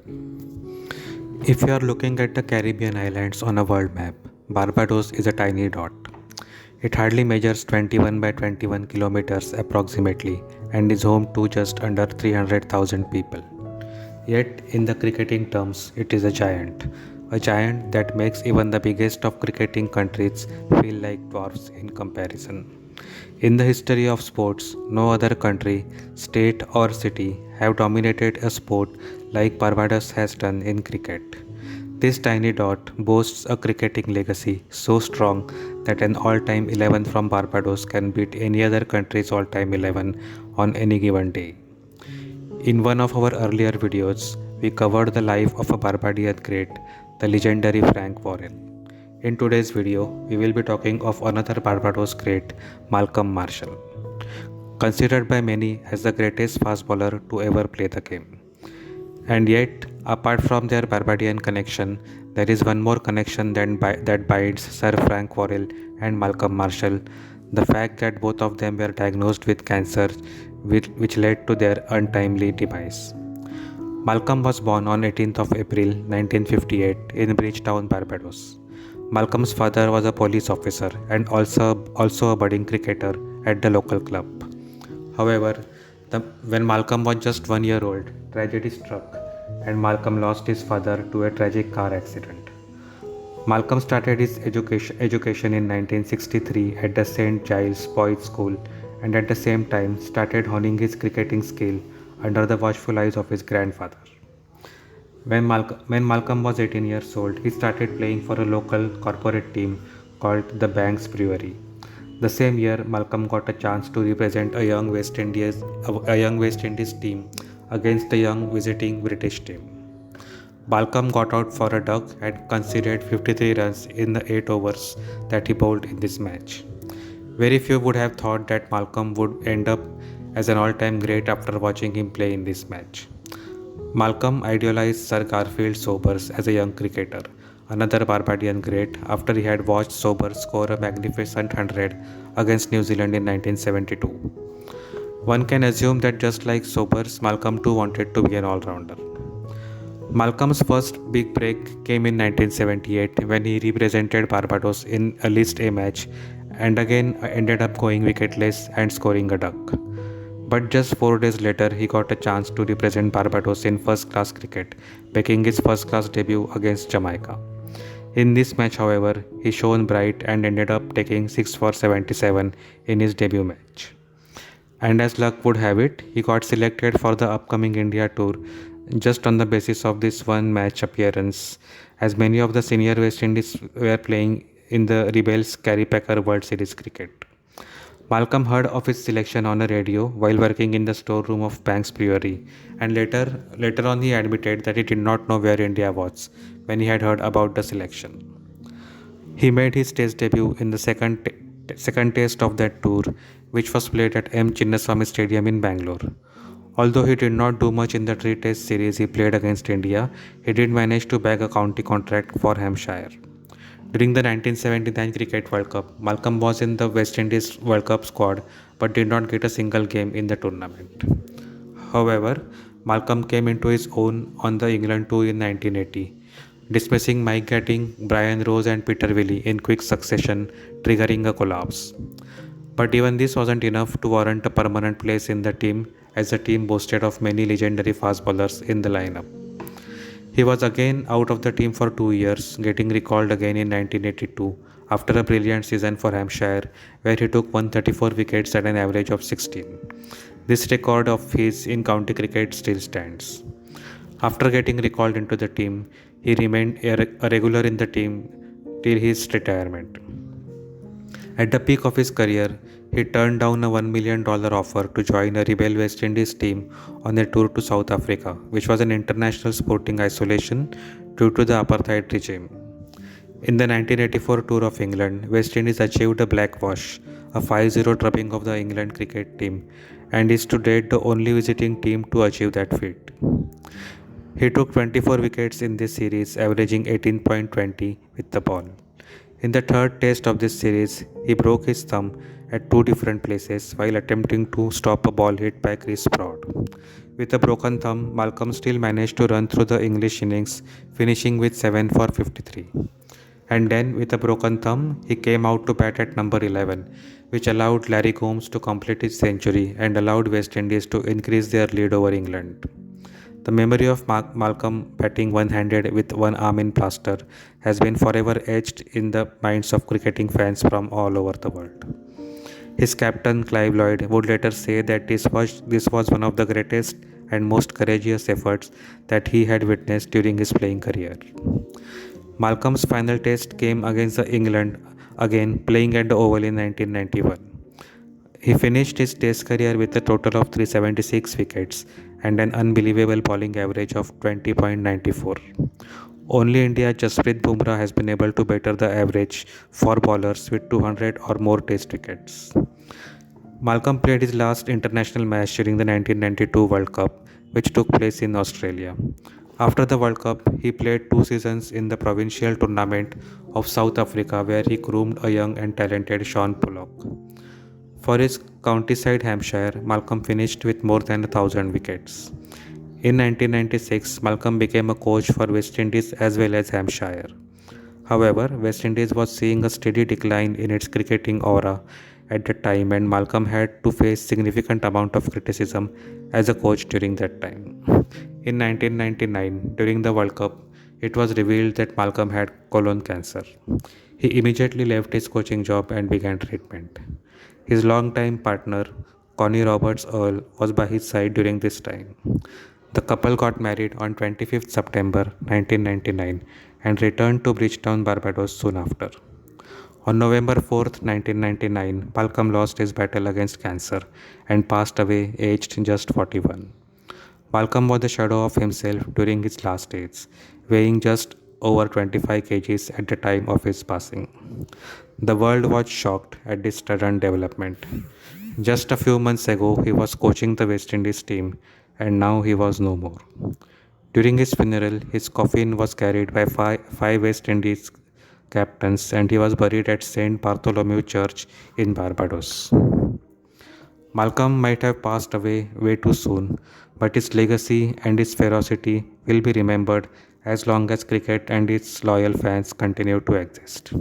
If you are looking at the Caribbean islands on a world map, Barbados is a tiny dot. It hardly measures 21 by 21 kilometers approximately and is home to just under 300,000 people. Yet, in the cricketing terms, it is a giant that makes even the biggest of cricketing countries feel like dwarfs in comparison. In the history of sports, no other country, state, or city have dominated a sport like Barbados has done in cricket. This tiny dot boasts a cricketing legacy so strong that an all time 11 from Barbados can beat any other country's all time 11 on any given day. In one of our earlier videos, we covered the life of a Barbadian great, the legendary Frank Worrell. In today's video, we will be talking of another Barbados great, Malcolm Marshall, considered by many as the greatest fast bowler to ever play the game. And yet, apart from their Barbadian connection, there is one more connection that binds Sir Frank Worrell and Malcolm Marshall, the fact that both of them were diagnosed with cancer, which led to their untimely demise. Malcolm was born on 18th of April 1958 in Bridgetown, Barbados. Malcolm's father was a police officer and also a budding cricketer at the local club. However, when Malcolm was just 1 year old, tragedy struck and Malcolm lost his father to a tragic car accident. Malcolm started his education in 1963 at the St. Giles Boys' School and at the same time started honing his cricketing skill under the watchful eyes of his grandfather. When Malcolm was 18 years old, he started playing for a local corporate team called the Banks Brewery. The same year, Malcolm got a chance to represent a young West Indies team against the young visiting British team. Malcolm got out for a duck and conceded 53 runs in the 8 overs that he bowled in this match. Very few would have thought that Malcolm would end up as an all-time great after watching him play in this match. Malcolm idealized Sir Garfield Sobers as a young cricketer, another Barbadian great, after he had watched Sobers score a magnificent 100 against New Zealand in 1972. One can assume that just like Sobers, Malcolm too wanted to be an all-rounder. Malcolm's first big break came in 1978 when he represented Barbados in a List A match and again ended up going wicketless and scoring a duck. But just 4 days later, he got a chance to represent Barbados in first-class cricket, making his first-class debut against Jamaica. In this match, however, he shone bright and ended up taking 6 for 77 in his debut match. And as luck would have it, he got selected for the upcoming India tour just on the basis of this one match appearance, as many of the senior West Indies were playing in the Rebels Kerry Packer World Series cricket. Malcolm heard of his selection on a radio while working in the storeroom of Banks Brewery, and later on he admitted that he did not know where India was when he had heard about the selection. He made his Test debut in the second Test of that tour, which was played at M. Chinnaswamy Stadium in Bangalore. Although he did not do much in the 3 Test series he played against India, he did manage to bag a county contract for Hampshire. During the 1979 Cricket World Cup, Malcolm was in the West Indies World Cup squad but did not get a single game in the tournament. However, Malcolm came into his own on the England tour in 1980, dismissing Mike Gatting, Brian Rose and Peter Willey in quick succession, triggering a collapse. But even this wasn't enough to warrant a permanent place in the team, as the team boasted of many legendary fast bowlers in the lineup. He was again out of the team for 2 years, getting recalled again in 1982 after a brilliant season for Hampshire, where he took 134 wickets at an average of 16. This record of his in county cricket still stands. After getting recalled into the team, he remained a regular in the team till his retirement. At the peak of his career, he turned down a $1 million offer to join a rebel West Indies team on a tour to South Africa, which was an international sporting isolation due to the apartheid regime. In the 1984 tour of England, West Indies achieved a blackwash, a 5-0 drubbing of the England cricket team, and is to date the only visiting team to achieve that feat. He took 24 wickets in this series, averaging 18.20 with the ball. In the third Test of this series, he broke his thumb at two different places while attempting to stop a ball hit by Chris Broad. With a broken thumb, Malcolm still managed to run through the English innings, finishing with 7 for 53. And then, with a broken thumb, he came out to bat at number 11, which allowed Larry Gomes to complete his century and allowed West Indies to increase their lead over England. The memory of Malcolm batting one-handed with one arm in plaster has been forever etched in the minds of cricketing fans from all over the world. His captain Clive Lloyd would later say that this was one of the greatest and most courageous efforts that he had witnessed during his playing career. Malcolm's final test came against the England, again playing at the Oval in 1991. He finished his test career with a total of 376 wickets and an unbelievable bowling average of 20.94. Only India Jasprit Bumrah has been able to better the average for bowlers with 200 or more test wickets. Malcolm played his last international match during the 1992 World Cup, which took place in Australia. After the World Cup, he played 2 seasons in the provincial tournament of South Africa, where he groomed a young and talented Sean Pollock. For his county side Hampshire, Malcolm finished with more than 1,000 wickets. In 1996, Malcolm became a coach for West Indies as well as Hampshire. However, West Indies was seeing a steady decline in its cricketing aura at that time, and Malcolm had to face significant amount of criticism as a coach during that time. In 1999, during the World Cup, it was revealed that Malcolm had colon cancer. He immediately left his coaching job and began treatment. His longtime partner, Connie Roberts Earl, was by his side during this time. The couple got married on 25th September 1999 and returned to Bridgetown, Barbados soon after. On November 4th, 1999, Malcolm lost his battle against cancer and passed away aged just 41. Malcolm was a shadow of himself during his last days, weighing just over 25 kgs at the time of his passing. The world was shocked at this sudden development. Just a few months ago, he was coaching the West Indies team, and now he was no more. During his funeral, his coffin was carried by five West Indies captains, and he was buried at St. Bartholomew Church in Barbados. Malcolm might have passed away way too soon, but his legacy and his ferocity will be remembered as long as cricket and its loyal fans continue to exist.